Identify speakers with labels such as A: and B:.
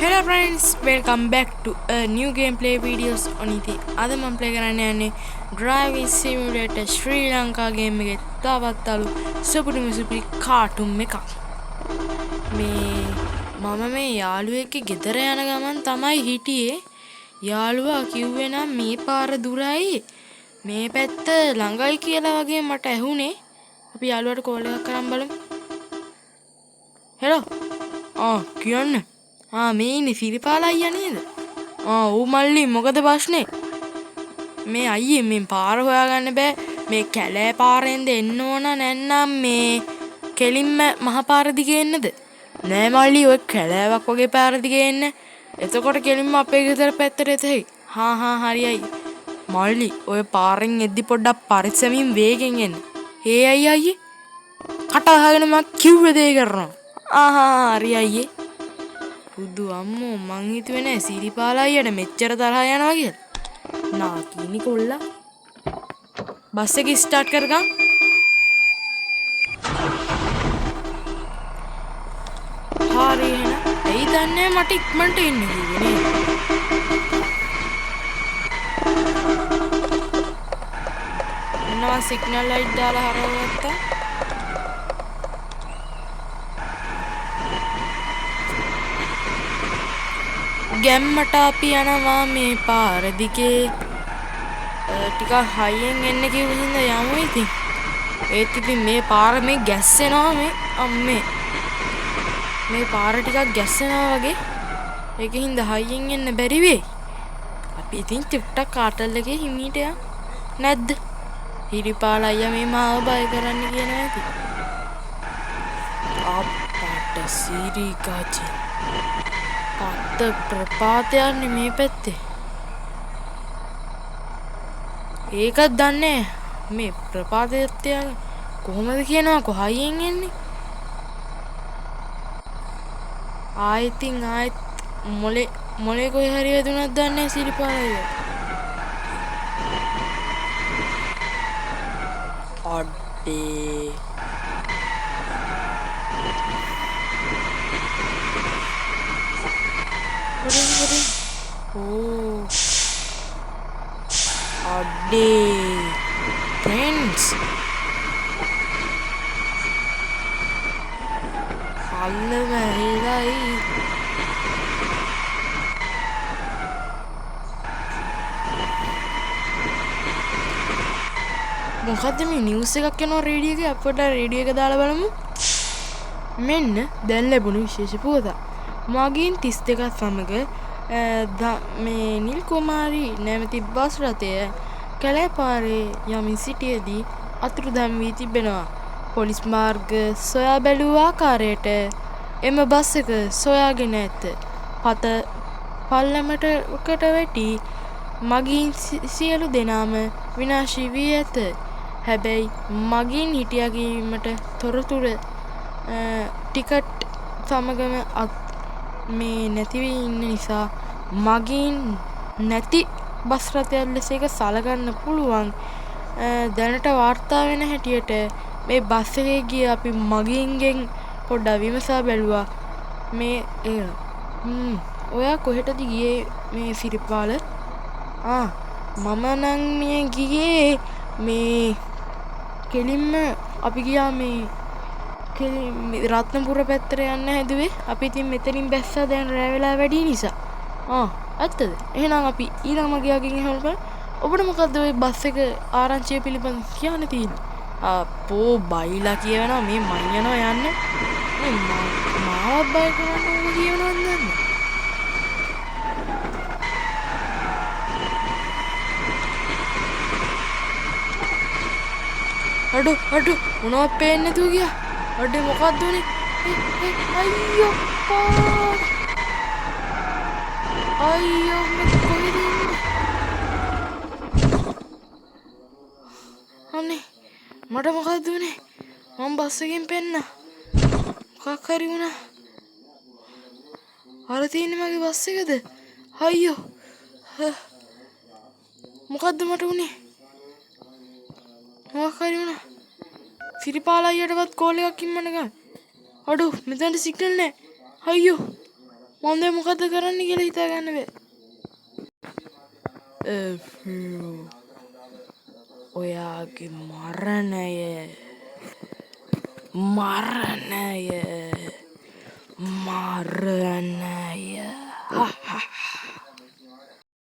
A: Hello friends, welcome back to a new gameplay videos on it. අද මම play කරන්න යන්නේ Driving Simulator Sri Lanka game එකේ තවත් අලුත් සුපිරි කාටුන් එකක්. මම යාළුවෙක්ගේ ගෙදර යන ගමන් තමයි හිටියේ. යාළුවා කිව්වේ නම් මේ පාර දුරයි මේ පැත්ත ළඟයි කියලා වගේ මට ඇහුනේ. අපි යාළුවාට කෝල් එකක් කරන් බලමු. Hello. කියන්න. මේ ඉන්නේ සිරිපාල අයියා නේද? ඌ මල්ලි මොකද ප්‍රශ්නේ? මේ අයියේ මේ පාර හොයාගන්න බෑ. මේ කැලෑ පාරෙන්ද එන්න ඕන නැත්නම් මේ කෙලින්ම මහ පාර දිගේ එන්නද? නෑ මල්ලි ඔය කැලෑවක් වගේ පාර දිගේ එන්න. එතකොට කෙලින්ම අපේ ගෙදර පැත්තට එතෙයි. හරියයි. මල්ලි ඔය පාරෙන් එද්දි පොඩ්ඩක් පරිස්සමින් වේගෙන් එන්න. අයියේ. කට අහගෙන මම කිව්ව දේ කරනවා. හරි අයියේ. බුදු අම්මෝ මං හිතුවේ නෑ සිරිපාල අයියට මෙච්චර තරහා යනවා කියලා. නාකීනි කොල්ලා. බස් එක ස්ටාර්ට් කරගම්. හරි එහෙනම්. ඇයි දන්නේ මට ඉක්මනට එන්න කිව්වේ නේද? එනවා සිග්නල් ලයිට් දාලා හරවගත්තා. ගැම්මට අපි යනවා මේ පාර දිගේ ටිකක් හයියෙන් එන්න කිව්ව හින්දා යමු ඉතින්. ඒත් ඉතින් මේ පාර මේ ගැස්සෙනවා මේ අම්මේ. මේ පාර ටිකක් ගැස්සෙනවා වගේ. ඒකෙන් හින්දා හයියෙන් එන්න බැරි වෙයි. අපි ඉතින් ටිකටක් කාටල් එකේ හිමීට යන්න. නැද්ද? හිරිපාල අයියා මේ මාව බය කරන්න කියනවා ඇති. අප්පට සිරි ගාචි. පත්ත ප්‍රපාතයන්නේ මේ පැත්තේ. ඒකත් දන්නේ මේ ප්‍රපාතයත් කොහොමද කියනවා කොහයියෙන් එන්නේ? ආයෙත් මොලේ කොයි හරි වැදුනක් දන්නේ සිරිපාල අයියා. අඩේ අඩේ friends අල්ල වැහිලායි. මොකද්ද මේ නිවුස් එකක් යනවා රේඩියෝ එකේ? අපිට රේඩියෝ එක දාලා බලමු. මෙන්න දැන් ලැබුණු විශේෂ පුවතක්. මගීන් 32ක් සමග මේ නිල් කුමාරී නැමැති බස් රථය කැලෑ පාරේ යමින් සිටියේදී අතුරුදන් වී තිබෙනවා. පොලිස් මාර්ග සොයා බැලූ ආකාරයට එම බස් එක සොයාගෙන ඇත. පල්ලමකට වැටි මගීන් සියලු දෙනාම විනාශ වී ඇත. හැබැයි මගීන් හිටියා කීමට තොරතුරු ටිකට් සමගම මේ නැති වී ඉන්න නිසා මගීන් නැති බස් රථයක් ලෙස එක සලකන්න පුළුවන්. දැනට වාර්තා වෙන හැටියට මේ බස් එකේ ගිය අපි මගීන්ගෙන් පොඩ්ඩක් විමසා බැලුවා. මේ ඔයා කොහෙටද ගියේ මේ සිරිපාල? මම නම් මේ ගියේ මේ කෙලින්ම අපි ගියා මේ රත්නපුර පැත්තට යන්න හැදුවේ. අපි ඉතින් මෙතනින් බැස්සා දැන් රැ වෙලා වැඩි නිසා. ඇත්තද? එහෙනම් අපි ඊළඟ මගියාගෙන් අහන්න බලමු. ඔබට මොකද්ද ওই බස් එක ආරංචිය පිළිබඳ කියන්න තියෙන්නේ? අපෝ බයිලා කියනවා මේ මං යනවා යන්න. මේ මාවත් බය කරන්න ඕන කියනවද නැද්ද? අඩු මොනවද පේන්නේ නැතුව ගියා? අඩේ මොකද්ද උනේ? අයියෝ මේ කොහෙද ඉන්නේ? අනේ මට මොකද්ද උනේ? මම බස් එකෙන් පෙන්න මොකක් හරි වුණා. අර තියෙන්නේ මගේ බස් එකද? අයියෝ මොකද්ද මට උනේ? මොකක් හරි වුණා. සිරිපාල අයියටවත් කෝල් එකක් ඉම්මන ගන්න. අඩෝ මෙතනට සිග්නල් නැහැ. අයියෝ මම දැන් මොකද කරන්න කියලා හිතා ගන්න බෑ. ඔයාගේ මරණය